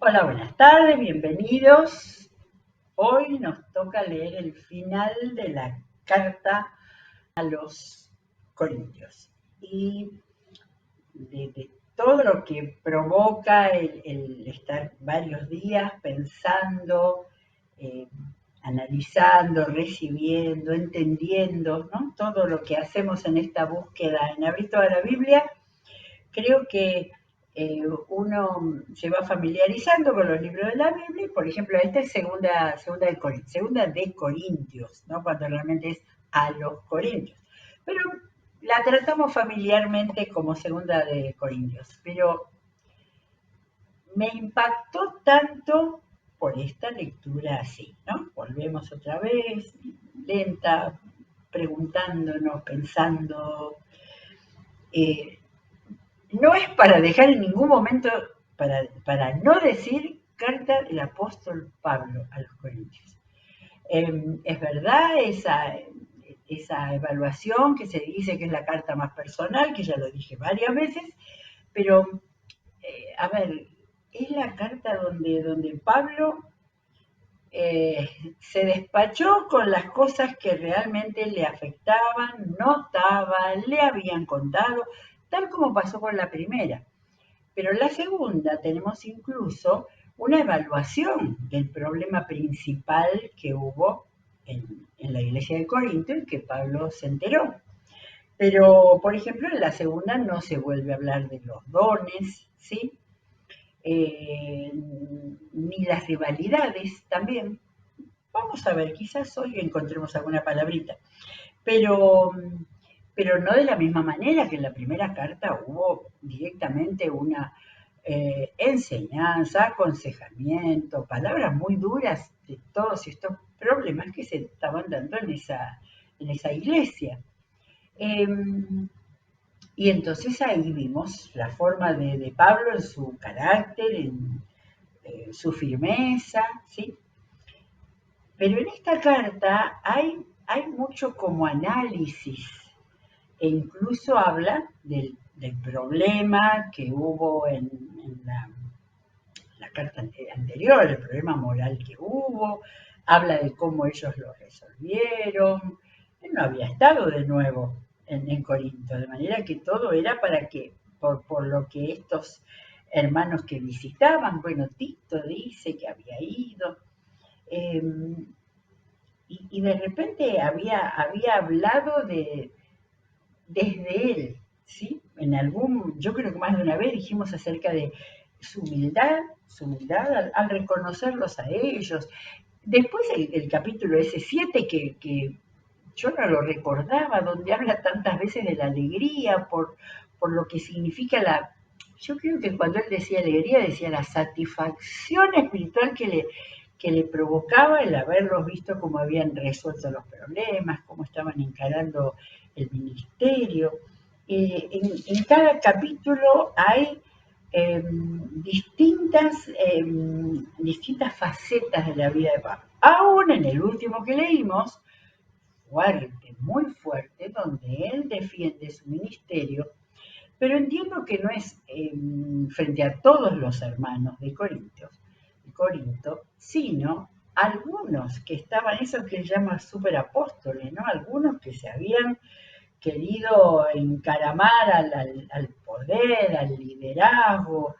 Hola, buenas tardes, bienvenidos. Hoy nos toca leer el final de la carta a los Corintios. Y de todo lo que provoca el estar varios días pensando, eh, analizando, recibiendo, entendiendo, ¿no? Todo lo que hacemos en esta búsqueda en abrir toda la Biblia, creo que uno se va familiarizando con los libros de la Biblia. Por ejemplo, esta es segunda de Corintios, ¿no? Cuando realmente es a los Corintios. Pero la tratamos familiarmente como segunda de Corintios. Pero me impactó tanto por esta lectura así, ¿no? Volvemos otra vez, lenta, preguntándonos, pensando. eh, No es para dejar en ningún momento, para no decir carta del apóstol Pablo a los Corintios. Es verdad esa evaluación que se dice que es la carta más personal, que ya lo dije varias veces, pero a ver, es la carta donde Pablo se despachó con las cosas que realmente le afectaban, notaba, le habían contado, tal como pasó con la primera. Pero en la segunda tenemos incluso una evaluación del problema principal que hubo en la iglesia de Corinto y que Pablo se enteró. Pero, por ejemplo, en la segunda no se vuelve a hablar de los dones, ¿sí? Ni las rivalidades también. Vamos a ver, quizás hoy encontremos alguna palabrita. Pero, pero no de la misma manera que en la primera carta hubo directamente una enseñanza, aconsejamiento, palabras muy duras de todos estos problemas que se estaban dando en esa iglesia. Eh, y entonces ahí vimos la forma de Pablo en su carácter, en su firmeza, ¿sí? Pero en esta carta hay mucho como análisis e incluso habla del problema que hubo en la carta anterior, el problema moral que hubo, habla de cómo ellos lo resolvieron. Él no había estado de nuevo en Corinto, de manera que todo era para que, por lo que estos hermanos que visitaban, bueno, Tito dice que había ido, eh, y de repente había hablado desde él, ¿sí? Yo creo que más de una vez dijimos acerca de su humildad al reconocerlos a ellos. Después el capítulo ese 7 que yo no lo recordaba, donde habla tantas veces de la alegría por lo que significa yo creo que cuando él decía alegría, decía la satisfacción espiritual que le provocaba el haberlos visto cómo habían resuelto los problemas, cómo estaban encarando el ministerio. En cada capítulo hay distintas facetas de la vida de Pablo. Aún en el último que leímos, fuerte, muy fuerte, donde él defiende su ministerio, pero entiendo que no es frente a todos los hermanos de Corinto, sino algunos que estaban, esos que llaman superapóstoles, ¿no? Algunos que se habían querido encaramar al poder, al liderazgo,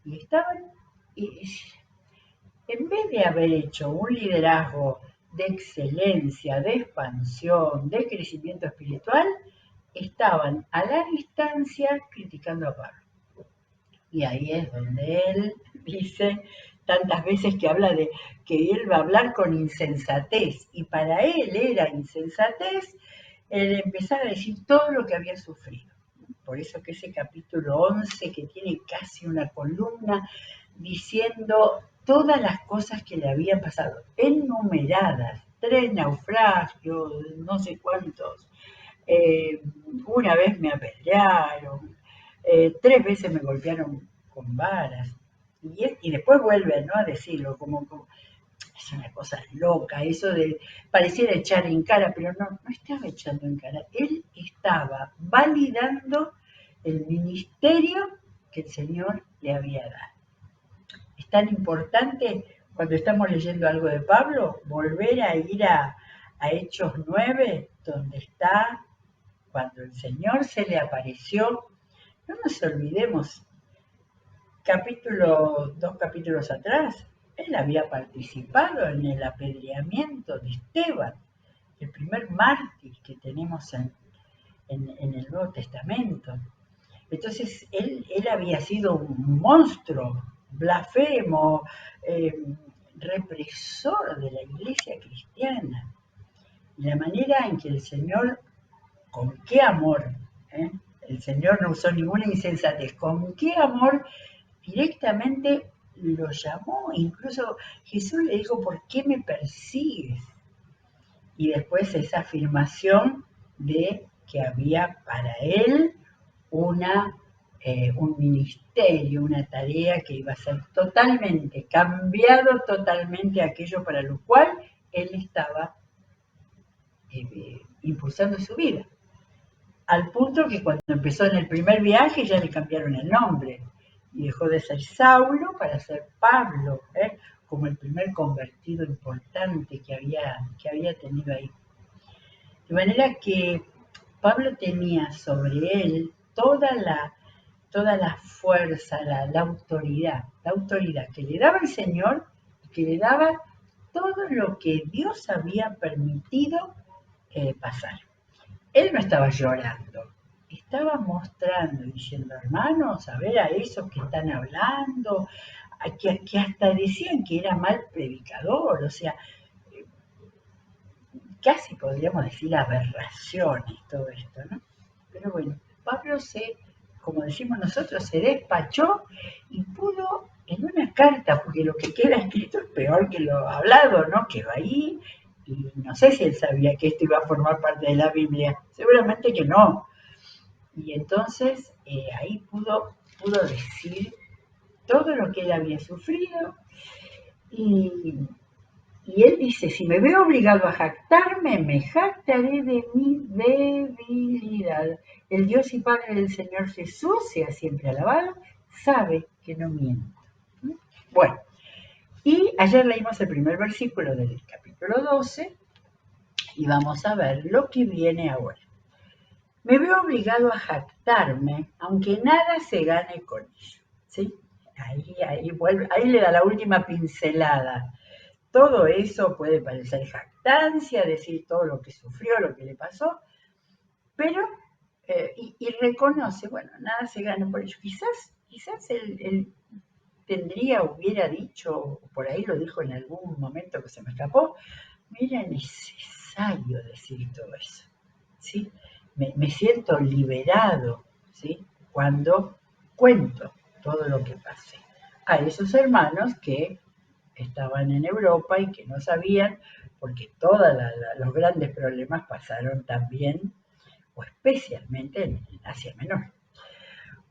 y estaban, y, en vez de haber hecho un liderazgo de excelencia, de expansión, de crecimiento espiritual, estaban a la distancia criticando a Pablo. Y ahí es donde él dice tantas veces que habla de que él va a hablar con insensatez, y para él era insensatez el empezar a decir todo lo que había sufrido. Por eso que ese capítulo 11, que tiene casi una columna diciendo todas las cosas que le habían pasado, enumeradas, 3 naufragios, no sé cuántos, una vez me apedrearon, 3 veces me golpearon con varas, y después vuelve, ¿no?, a decirlo como es una cosa loca, eso de pareciera echar en cara, pero no estaba echando en cara, él estaba validando el ministerio que el Señor le había dado. tan importante cuando estamos leyendo algo de Pablo, volver a ir a Hechos 9, donde está cuando el Señor se le apareció. No nos olvidemos, dos capítulos atrás, él había participado en el apedreamiento de Esteban, el primer mártir que tenemos en el Nuevo Testamento. Entonces, él había sido un monstruo, blasfemo, represor de la iglesia cristiana. Y la manera en que el Señor, con qué amor, el Señor no usó ninguna insensatez, con qué amor directamente lo llamó. Incluso Jesús le dijo, ¿por qué me persigues? Y después esa afirmación de que había para él un ministerio, una tarea que iba a ser totalmente cambiado, totalmente aquello para lo cual él estaba impulsando su vida. Al punto que cuando empezó en el primer viaje ya le cambiaron el nombre y dejó de ser Saulo para ser Pablo, como el primer convertido importante que había tenido ahí. De manera que Pablo tenía sobre él toda la fuerza, la autoridad que le daba el Señor y que le daba todo lo que Dios había permitido pasar. Él no estaba llorando, estaba mostrando, diciendo, hermanos, a ver a esos que están hablando, que hasta decían que era mal predicador, o sea, casi podríamos decir aberraciones todo esto, ¿no? Pero bueno, Pablo como decimos nosotros, se despachó y pudo en una carta, porque lo que queda escrito es peor que lo hablado, ¿no? Quedó ahí y no sé si él sabía que esto iba a formar parte de la Biblia, seguramente que no. Y entonces ahí pudo decir todo lo que él había sufrido y él dice, si me veo obligado a jactarme, me jactaré de mi debilidad. El Dios y Padre del Señor Jesús, sea siempre alabado, sabe que no miento. Bueno, y ayer leímos el primer versículo del capítulo 12 y vamos a ver lo que viene ahora. Me veo obligado a jactarme, aunque nada se gane con ello. ¿Sí? Ahí le da la última pincelada. Todo eso puede parecer jactancia, decir todo lo que sufrió, lo que le pasó, pero, y reconoce, bueno, nada se gana por ello. Quizás él hubiera dicho, por ahí lo dijo en algún momento que se me escapó, me era necesario decir todo eso, ¿sí? Me siento liberado, ¿sí? Cuando cuento todo lo que pasé a esos hermanos que estaban en Europa y que no sabían, porque todos los grandes problemas pasaron también, o especialmente en Asia Menor.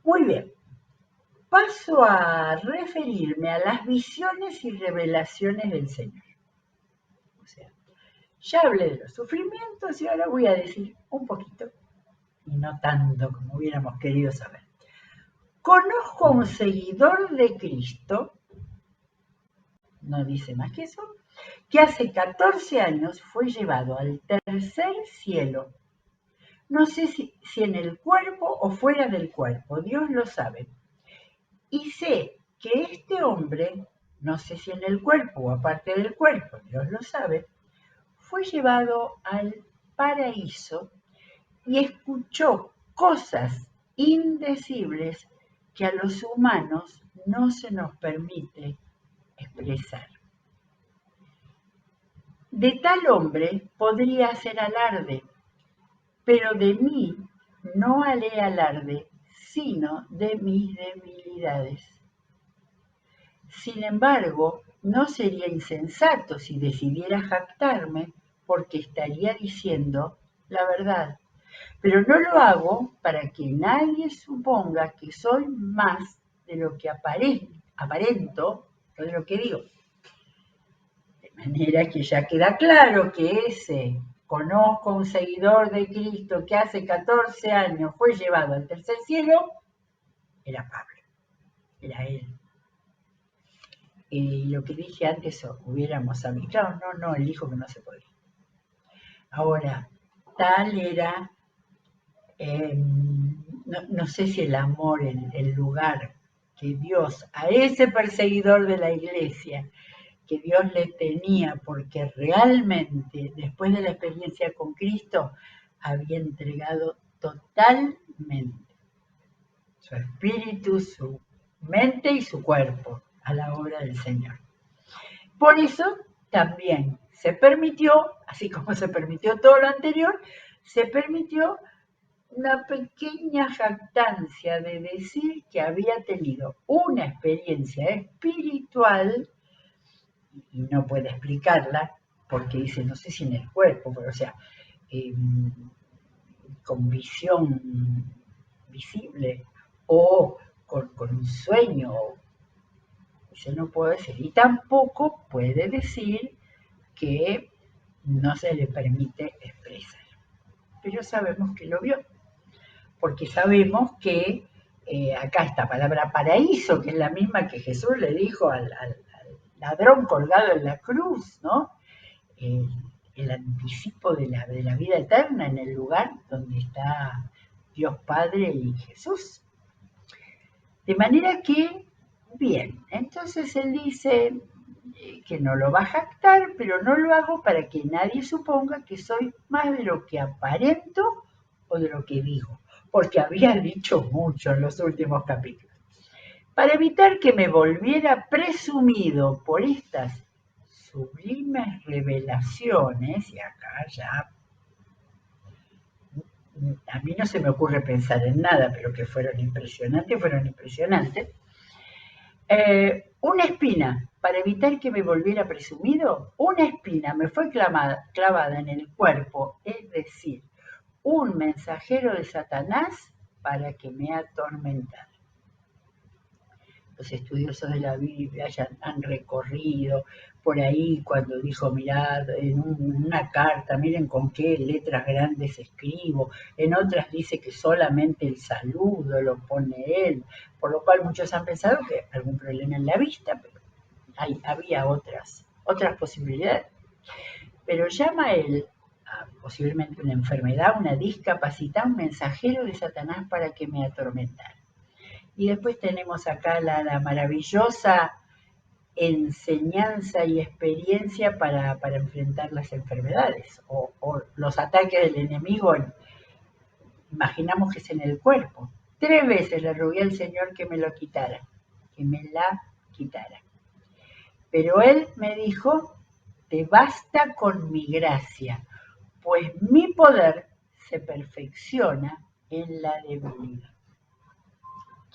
Muy bien, paso a referirme a las visiones y revelaciones del Señor. O sea, ya hablé de los sufrimientos y ahora voy a decir un poquito, y no tanto como hubiéramos querido saber. Conozco a un seguidor de Cristo, no dice más que eso, que hace 14 años fue llevado al tercer cielo. No sé si en el cuerpo o fuera del cuerpo, Dios lo sabe. Y sé que este hombre, no sé si en el cuerpo o aparte del cuerpo, Dios lo sabe, fue llevado al paraíso y escuchó cosas indecibles que a los humanos no se nos permite expresar. De tal hombre podría hacer alarde, pero de mí no haré alarde, sino de mis debilidades. Sin embargo, no sería insensato si decidiera jactarme, porque estaría diciendo la verdad. Pero no lo hago para que nadie suponga que soy más de lo que aparento o de lo que digo. De manera que ya queda claro que conozco a un seguidor de Cristo que hace 14 años fue llevado al tercer cielo, era Pablo, era él. lo que dije antes, hubiéramos sabido. Claro, no, él dijo que no se podía. Ahora, tal era, no sé si el amor, el lugar que Dios, a ese perseguidor de la iglesia, que Dios le tenía, porque realmente, después de la experiencia con Cristo, había entregado totalmente su espíritu, su mente y su cuerpo a la obra del Señor. Por eso también se permitió, así como se permitió todo lo anterior, se permitió una pequeña jactancia de decir que había tenido una experiencia espiritual y no puede explicarla porque dice, no sé si en el cuerpo, pero o sea, eh, con visión visible o con un sueño, eso no puede decir. Y tampoco puede decir que no se le permite expresar. Pero sabemos que lo vio, porque sabemos que acá esta palabra paraíso, que es la misma que Jesús le dijo al ladrón colgado en la cruz, ¿no? El, el anticipo de la vida eterna en el lugar donde está Dios Padre y Jesús. De manera que, bien, entonces él dice que no lo va a jactar, pero no lo hago para que nadie suponga que soy más de lo que aparento o de lo que digo, porque había dicho mucho en los últimos capítulos. Para evitar que me volviera presumido por estas sublimes revelaciones, y acá ya a mí no se me ocurre pensar en nada, pero que fueron impresionantes, una espina, para evitar que me volviera presumido, una espina me fue clavada en el cuerpo, es decir, un mensajero de Satanás para que me atormentara. Los estudiosos de la Biblia ya han recorrido por ahí cuando dijo, mirad, en una carta, miren con qué letras grandes escribo, en otras dice que solamente el saludo lo pone él, por lo cual muchos han pensado que algún problema en la vista, pero había otras posibilidades. Pero llama él a posiblemente una enfermedad, una discapacidad, un mensajero de Satanás para que me atormentara. Y después tenemos acá la maravillosa enseñanza y experiencia para enfrentar las enfermedades o los ataques del enemigo. Imaginamos que es en el cuerpo. 3 veces le rogué al Señor que me lo quitara, que me la quitara. Pero Él me dijo, te basta con mi gracia, pues mi poder se perfecciona en la debilidad.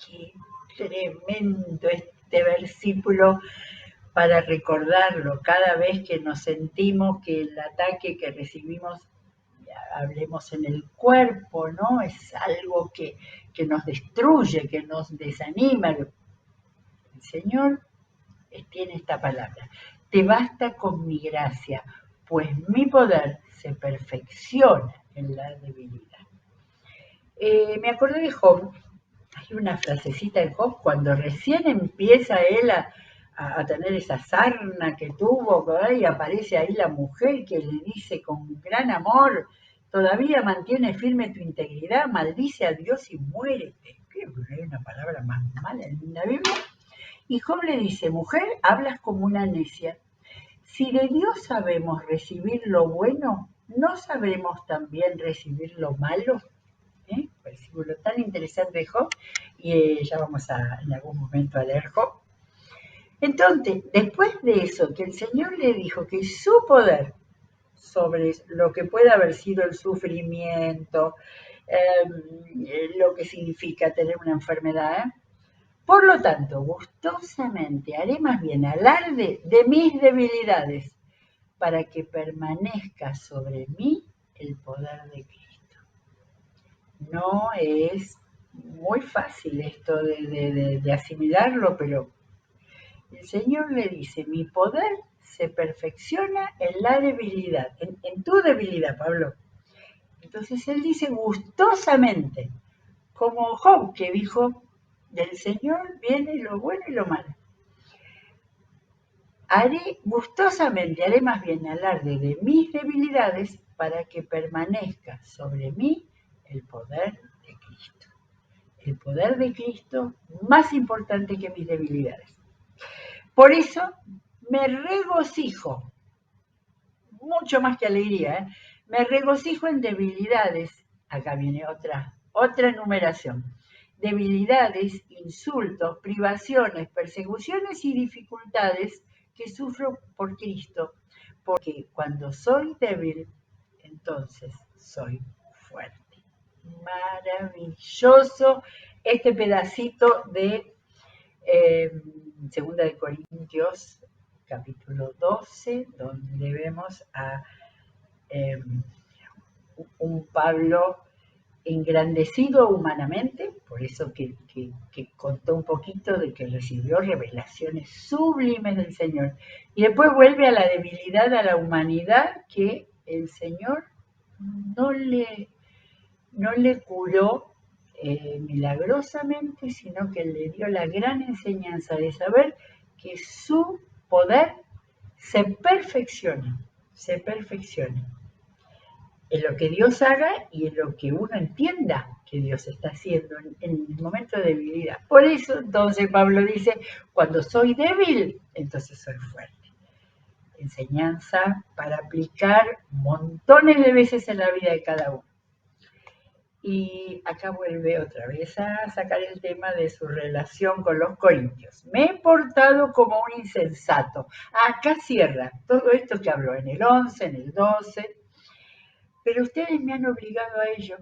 Qué tremendo este versículo para recordarlo cada vez que nos sentimos que el ataque que recibimos, hablemos en el cuerpo, ¿no? Es algo que nos destruye, que nos desanima. El Señor tiene esta palabra, te basta con mi gracia, pues mi poder se perfecciona en la debilidad. Me acordé de Job. Hay una frasecita en Job cuando recién empieza él a tener esa sarna que tuvo, ¿verdad? Y aparece ahí la mujer que le dice con gran amor, todavía mantiene firme tu integridad, maldice a Dios y muérete. Creo que no hay una palabra más mala en la Biblia. Y Job le dice, mujer, hablas como una necia. Si de Dios sabemos recibir lo bueno, ¿no sabremos también recibir lo malo? Versículo tan interesante de Job, y ya vamos en algún momento a leer Job. Entonces, después de eso, que el Señor le dijo que su poder sobre lo que puede haber sido el sufrimiento, lo que significa tener una enfermedad, por lo tanto, gustosamente haré más bien alarde de mis debilidades para que permanezca sobre mí el poder de Cristo. No es muy fácil esto de asimilarlo, pero el Señor le dice, mi poder se perfecciona en la debilidad, en tu debilidad, Pablo. Entonces él dice gustosamente, como Job que dijo, del Señor viene lo bueno y lo malo. haré más bien alarde de mis debilidades para que permanezca sobre mí el poder de Cristo. El poder de Cristo más importante que mis debilidades. Por eso me regocijo, mucho más que alegría, me regocijo en debilidades. Acá viene otra enumeración. Debilidades, insultos, privaciones, persecuciones y dificultades que sufro por Cristo, porque cuando soy débil, entonces soy fuerte. Maravilloso este pedacito de Segunda de Corintios, capítulo 12, donde vemos a un Pablo engrandecido humanamente, por eso que contó un poquito de que recibió revelaciones sublimes del Señor, y después vuelve a la debilidad, a la humanidad que el Señor no le curó milagrosamente, sino que le dio la gran enseñanza de saber que su poder se perfecciona en lo que Dios haga y en lo que uno entienda que Dios está haciendo en el momento de debilidad. Por eso entonces Pablo dice, cuando soy débil, entonces soy fuerte. Enseñanza para aplicar montones de veces en la vida de cada uno. Y acá vuelve otra vez a sacar el tema de su relación con los corintios. Me he portado como un insensato. Acá cierra todo esto que habló en el 11, en el 12. Pero ustedes me han obligado a ello.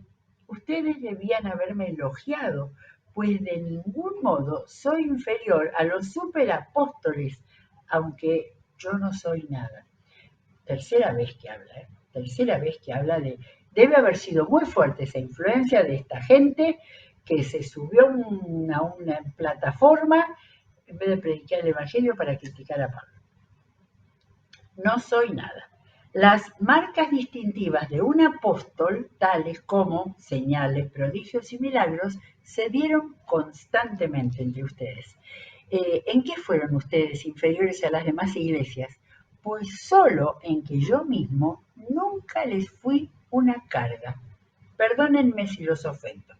Ustedes debían haberme elogiado, pues de ningún modo soy inferior a los superapóstoles, aunque yo no soy nada. Tercera vez que habla de... Debe haber sido muy fuerte esa influencia de esta gente que se subió a una plataforma en vez de predicar el Evangelio para criticar a Pablo. No soy nada. Las marcas distintivas de un apóstol, tales como señales, prodigios y milagros, se dieron constantemente entre ustedes. ¿En qué fueron ustedes inferiores a las demás iglesias? Pues solo en que yo mismo nunca les fui una carga. Perdónenme si los ofendo.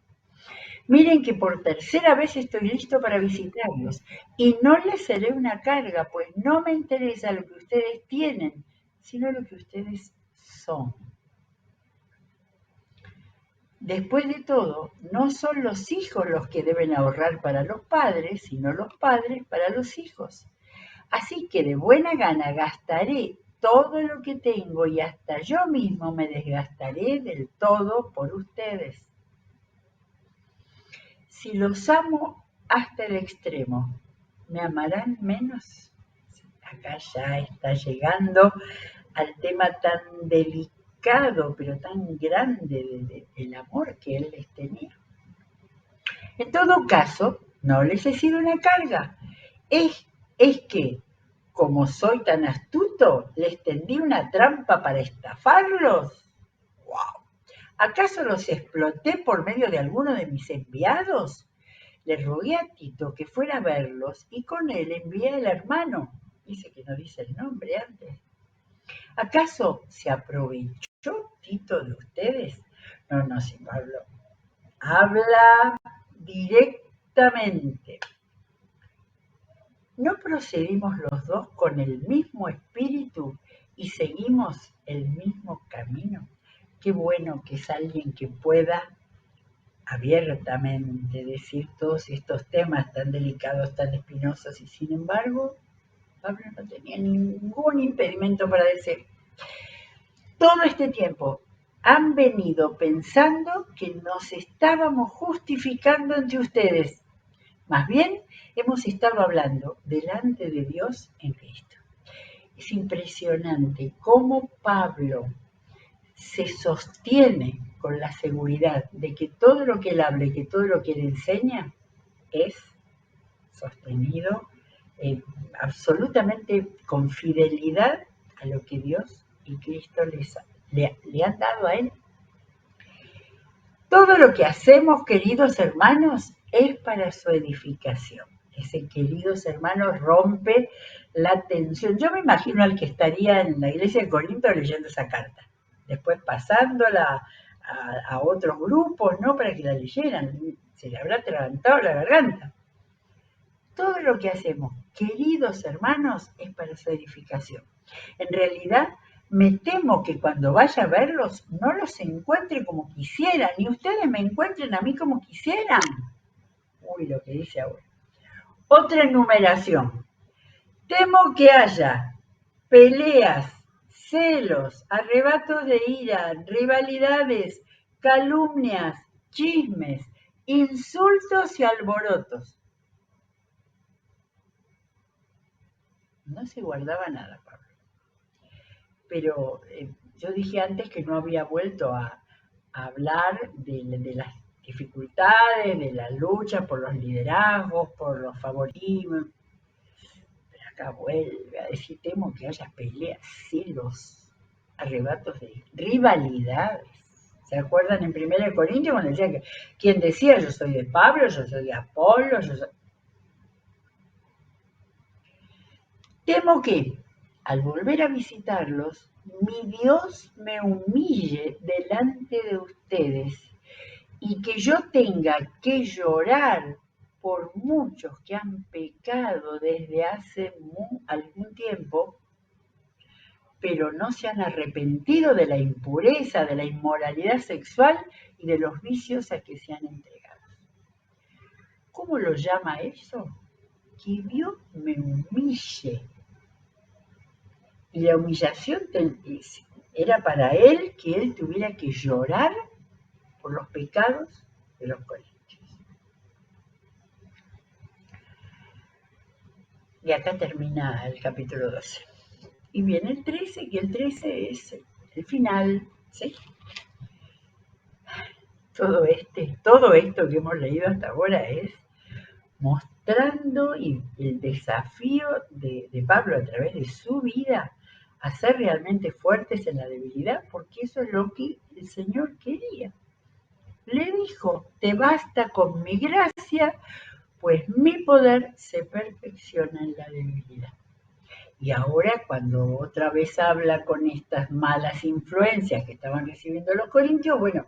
Miren que por tercera vez estoy listo para visitarlos y no les seré una carga, pues no me interesa lo que ustedes tienen, sino lo que ustedes son. Después de todo, no son los hijos los que deben ahorrar para los padres, sino los padres para los hijos. Así que de buena gana gastaré todo lo que tengo y hasta yo mismo me desgastaré del todo por ustedes. Si los amo hasta el extremo, ¿me amarán menos? Acá ya está llegando al tema tan delicado, pero tan grande del amor que él les tenía. En todo caso, no les he sido una carga. Es que, como soy tan astuto, les tendí una trampa para estafarlos. ¡Wow! ¿Acaso los exploté por medio de alguno de mis enviados? Le rogué a Tito que fuera a verlos y con él envié al hermano. Dice que no dice el nombre antes. ¿Acaso se aprovechó Tito de ustedes? No, sí, Pablo. Habla directamente. ¿No procedimos los dos con el mismo espíritu y seguimos el mismo camino? Qué bueno que es alguien que pueda abiertamente decir todos estos temas tan delicados, tan espinosos, y sin embargo, Pablo no tenía ningún impedimento para decir, todo este tiempo han venido pensando que nos estábamos justificando entre ustedes. Más bien, hemos estado hablando delante de Dios en Cristo. Es impresionante cómo Pablo se sostiene con la seguridad de que todo lo que él habla y que todo lo que él enseña es sostenido absolutamente con fidelidad a lo que Dios y Cristo le han dado a él. Todo lo que hacemos, queridos hermanos, es para su edificación. Ese queridos hermanos rompe la tensión. Yo me imagino al que estaría en la iglesia de Corinto leyendo esa carta, después pasándola a otros grupos, ¿no? Para que la leyeran. Se le habrá atragantado la garganta. Todo lo que hacemos, queridos hermanos, es para su edificación. En realidad, me temo que cuando vaya a verlos no los encuentre como quisieran, ni ustedes me encuentren a mí como quisieran. Uy, lo que dice ahora. Otra enumeración. Temo que haya peleas, celos, arrebatos de ira, rivalidades, calumnias, chismes, insultos y alborotos. No se guardaba nada, Pablo. Pero yo dije antes que no había vuelto a hablar de las dificultades, de la lucha por los liderazgos, por los favoritismos. Pero acá vuelve a decir, temo que haya peleas, celos, arrebatos de rivalidades. ¿Se acuerdan en 1 Corintios cuando decía que quien decía yo soy de Pablo, yo soy de Apolo, yo soy... Temo que al volver a visitarlos, mi Dios me humille delante de ustedes y que yo tenga que llorar por muchos que han pecado desde hace algún tiempo, pero no se han arrepentido de la impureza, de la inmoralidad sexual y de los vicios a que se han entregado. ¿Cómo lo llama eso? Que Dios me humille. Y la humillación era para él que él tuviera que llorar por los pecados de los corintios. Y acá termina el capítulo 12. Y viene el 13, que el 13 es el final, ¿sí? Todo esto que hemos leído hasta ahora es mostrando el desafío de Pablo a través de su vida a ser realmente fuertes en la debilidad, porque eso es lo que el Señor quería. Le dijo, te basta con mi gracia, pues mi poder se perfecciona en la debilidad. Y ahora cuando otra vez habla con estas malas influencias que estaban recibiendo los corintios, bueno,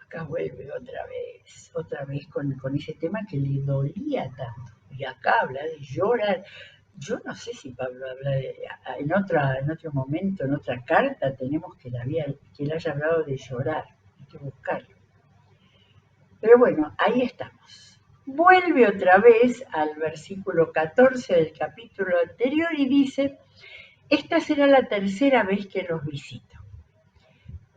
acá vuelve otra vez con ese tema que le dolía tanto. Y acá habla de llorar. Yo no sé si Pablo habla en otro momento, en otra carta, tenemos que él haya hablado de llorar. Hay que buscarlo. Pero bueno, ahí estamos. Vuelve otra vez al versículo 14 del capítulo anterior y dice, esta será la tercera vez que los visito.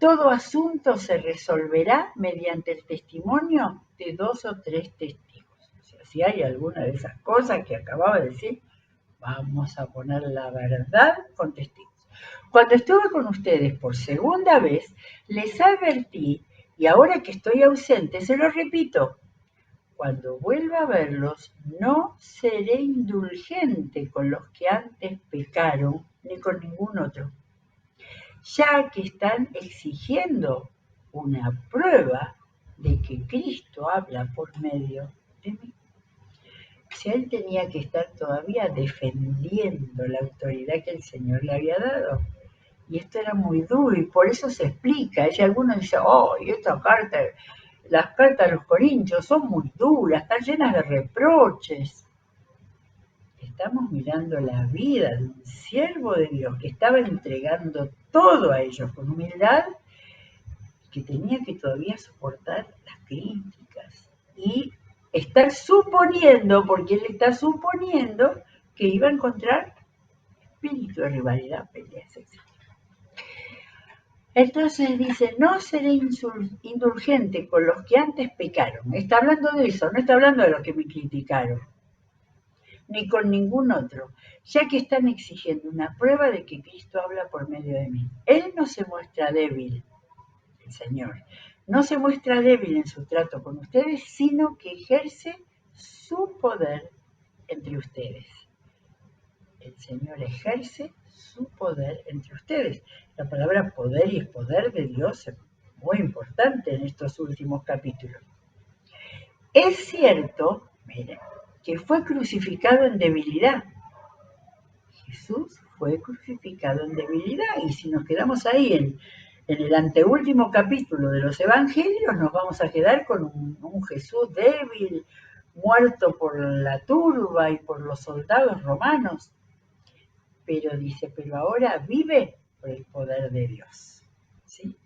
Todo asunto se resolverá mediante el testimonio de 2 o 3 testigos. O sea, si hay alguna de esas cosas que acababa de decir, vamos a poner la verdad con testigos. Cuando estuve con ustedes por segunda vez, les advertí, y ahora que estoy ausente, se lo repito, cuando vuelva a verlos, no seré indulgente con los que antes pecaron, ni con ningún otro, ya que están exigiendo una prueba de que Cristo habla por medio de mí. O sea, él tenía que estar todavía defendiendo la autoridad que el Señor le había dado. Y esto era muy duro y por eso se explica. Y algunos dicen, oh, y esta carta, las cartas de los Corintios son muy duras, están llenas de reproches. Estamos mirando la vida de un siervo de Dios que estaba entregando todo a ellos con humildad, que tenía que todavía soportar las críticas y estar suponiendo, porque él está suponiendo que iba a encontrar espíritu de rivalidad, peleas, etc. Entonces dice, no seré indulgente con los que antes pecaron. Está hablando de eso, no está hablando de los que me criticaron, ni con ningún otro, ya que están exigiendo una prueba de que Cristo habla por medio de mí. Él no se muestra débil, el Señor. No se muestra débil en su trato con ustedes, sino que ejerce su poder entre ustedes. El Señor ejerce su poder entre ustedes. La palabra poder y poder de Dios es muy importante en estos últimos capítulos. Es cierto, miren, que fue crucificado en debilidad. Jesús fue crucificado en debilidad. Y si nos quedamos ahí en el anteúltimo capítulo de los evangelios, nos vamos a quedar con un Jesús débil, muerto por la turba y por los soldados romanos. Pero dice, pero ahora vive por el poder de Dios. ¿Sí?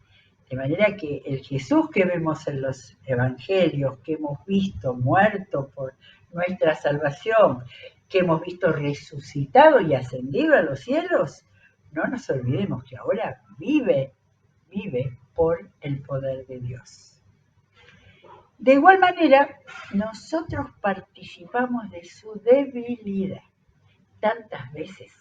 De manera que el Jesús que vemos en los evangelios, que hemos visto muerto por nuestra salvación, que hemos visto resucitado y ascendido a los cielos, no nos olvidemos que ahora vive por el poder de Dios. De igual manera, nosotros participamos de su debilidad. Tantas veces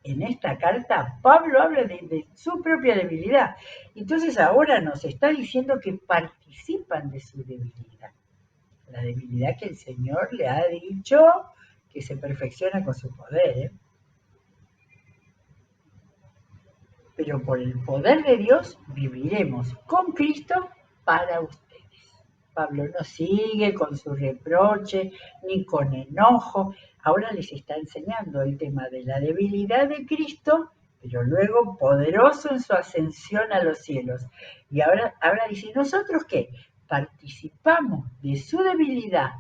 en esta carta Pablo habla de su propia debilidad. Entonces ahora nos está diciendo que participan de su debilidad. La debilidad que el Señor le ha dicho que se perfecciona con su poder. Pero por el poder de Dios viviremos con Cristo para ustedes. Pablo no sigue con su reproche ni con enojo. Ahora les está enseñando el tema de la debilidad de Cristo, pero luego poderoso en su ascensión a los cielos. Y ahora dice, ¿nosotros qué? Participamos de su debilidad,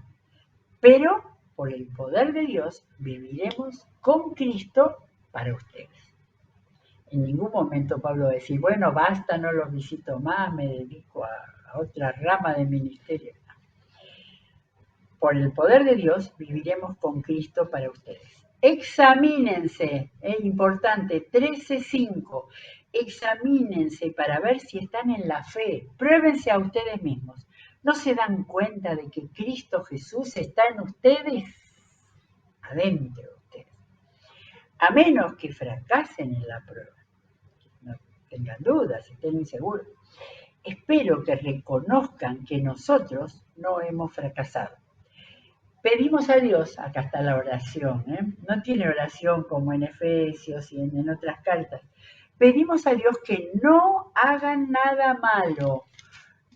pero por el poder de Dios viviremos con Cristo para ustedes. En ningún momento Pablo va a decir, bueno, basta, no los visito más, me dedico a otra rama de ministerio. Por el poder de Dios viviremos con Cristo para ustedes. Examínense, es importante, 13:5. Examínense para ver si están en la fe. Pruébense a ustedes mismos. ¿No se dan cuenta de que Cristo Jesús está en ustedes? Adentro de ustedes. A menos que fracasen en la prueba. No tengan dudas, estén inseguros. Espero que reconozcan que nosotros no hemos fracasado. Pedimos a Dios, acá está la oración, no tiene oración como en Efesios y en otras cartas. Pedimos a Dios que no hagan nada malo,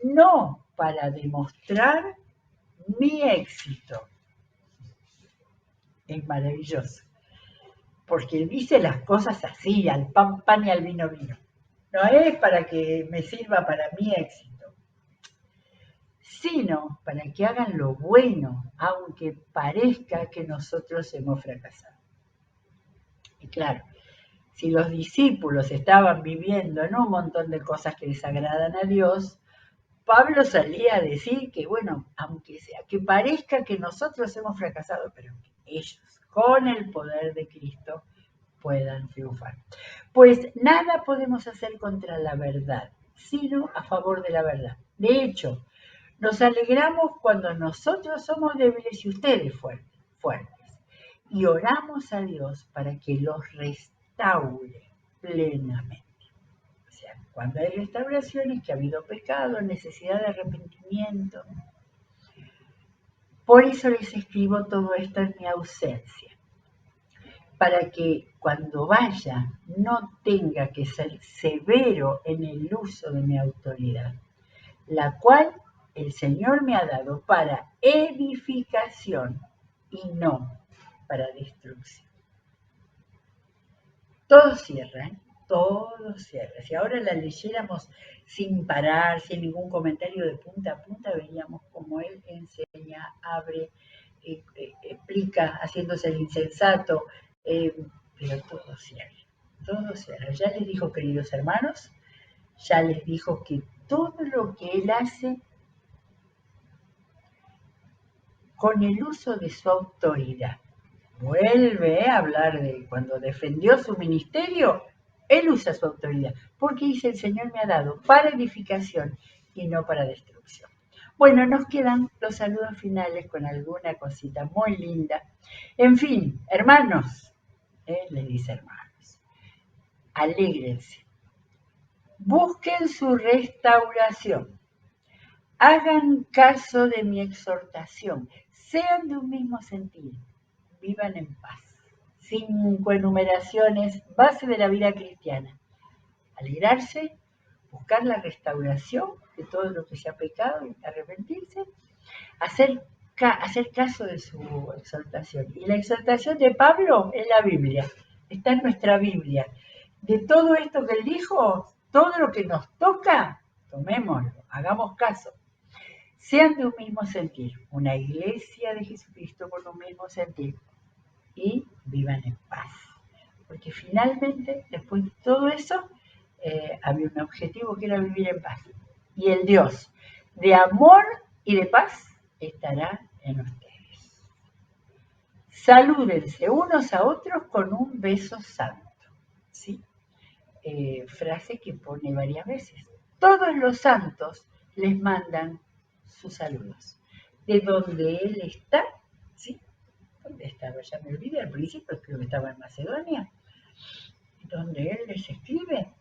no para demostrar mi éxito. Es maravilloso, porque Él dice las cosas así, al pan pan y al vino vino. No es para que me sirva para mi éxito, sino para que hagan lo bueno, aunque parezca que nosotros hemos fracasado. Y claro, si los discípulos estaban viviendo en un montón de cosas que desagradan a Dios, Pablo salía a decir que, bueno, aunque sea, que parezca que nosotros hemos fracasado, pero que ellos, con el poder de Cristo, puedan triunfar. Pues nada podemos hacer contra la verdad, sino a favor de la verdad. De hecho, nos alegramos cuando nosotros somos débiles y ustedes fuertes. Y oramos a Dios para que los restaure plenamente. O sea, cuando hay restauraciones, que ha habido pecado, necesidad de arrepentimiento. Por eso les escribo todo esto en mi ausencia, para que cuando vaya no tenga que ser severo en el uso de mi autoridad, la cual el Señor me ha dado para edificación y no para destrucción. Todo cierra, ¿eh? Todo cierra. Si ahora la leyéramos sin parar, sin ningún comentario de punta a punta, veríamos cómo Él enseña, abre, explica, haciéndose el insensato, pero todo cierra, todo cierra. Ya les dijo, queridos hermanos, ya les dijo que todo lo que Él hace con el uso de su autoridad. Vuelve a hablar de cuando defendió su ministerio, él usa su autoridad, porque dice el Señor me ha dado para edificación y no para destrucción. Bueno, nos quedan los saludos finales con alguna cosita muy linda. En fin, hermanos, les dice hermanos, alégrense, busquen su restauración, hagan caso de mi exhortación, sean de un mismo sentir, vivan en paz. 5 enumeraciones, base de la vida cristiana. Alegrarse, buscar la restauración de todo lo que se ha pecado y arrepentirse, hacer hacer caso de su exhortación. Y la exhortación de Pablo es la Biblia, está en nuestra Biblia. De todo esto que él dijo, todo lo que nos toca, tomémoslo, hagamos caso. Sean de un mismo sentir, una iglesia de Jesucristo con un mismo sentir, y vivan en paz. Porque finalmente, después de todo eso, había un objetivo que era vivir en paz. Y el Dios de amor y de paz estará en ustedes. Salúdense unos a otros con un beso santo. ¿Sí? Frase que pone varias veces. Todos los santos les mandan sus saludos. De donde Él está, ¿sí? ¿Dónde estaba? Ya me olvidé al principio, creo que estaba en Macedonia. Donde Él les escribe,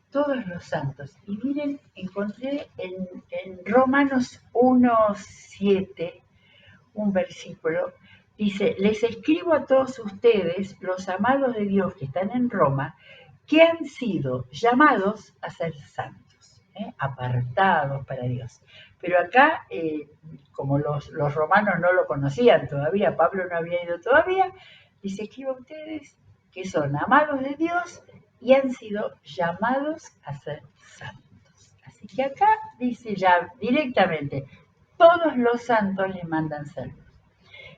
todos los santos. Y miren, encontré en Romanos 1:7 un versículo. Dice, les escribo a todos ustedes, los amados de Dios que están en Roma, que han sido llamados a ser santos, apartados para Dios. Pero acá, como los romanos no lo conocían todavía, Pablo no había ido todavía, les escribo a ustedes que son amados de Dios y han sido llamados a ser santos. Así que acá dice ya directamente, todos los santos le mandan saludos.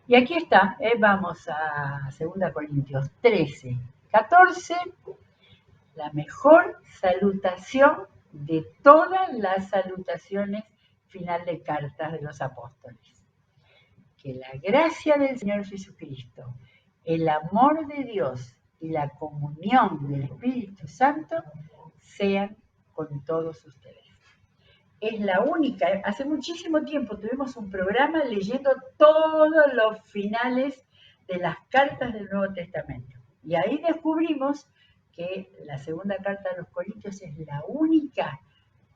Y aquí está, vamos a 2 Corintios 13:14, la mejor salutación de todas las salutaciones final de cartas de los apóstoles. Que la gracia del Señor Jesucristo, el amor de Dios y la comunión del Espíritu Santo sean con todos ustedes. Es la única, hace muchísimo tiempo tuvimos un programa leyendo todos los finales de las cartas del Nuevo Testamento. Y ahí descubrimos que la segunda carta de los Corintios es la única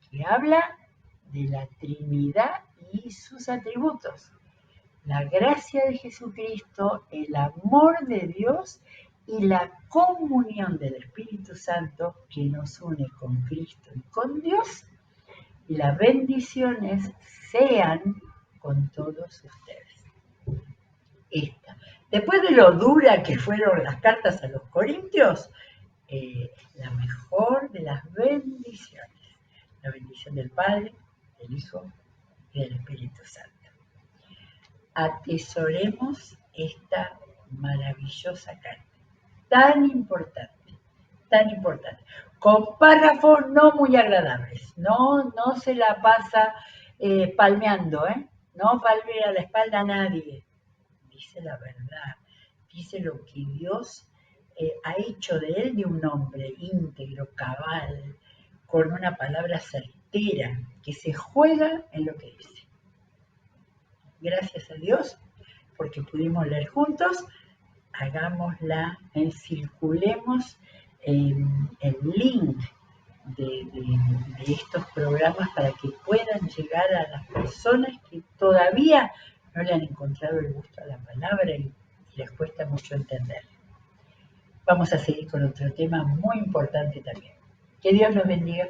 que habla de la Trinidad y sus atributos. La gracia de Jesucristo, el amor de Dios y la comunión del Espíritu Santo que nos une con Cristo y con Dios. Y las bendiciones sean con todos ustedes. Esta. Después de lo dura que fueron las cartas a los Corintios, la mejor de las bendiciones. La bendición del Padre, del Hijo y del Espíritu Santo. Atesoremos esta maravillosa carta, tan importante, con párrafos no muy agradables, no se la pasa palmeando, no palmea la espalda a nadie, dice la verdad, dice lo que Dios ha hecho de él, de un hombre íntegro, cabal, con una palabra certera, que se juega en lo que dice. Gracias a Dios, porque pudimos leer juntos, hagámosla, circulemos el link de estos programas para que puedan llegar a las personas que todavía no le han encontrado el gusto a la palabra y les cuesta mucho entender. Vamos a seguir con otro tema muy importante también. Que Dios los bendiga.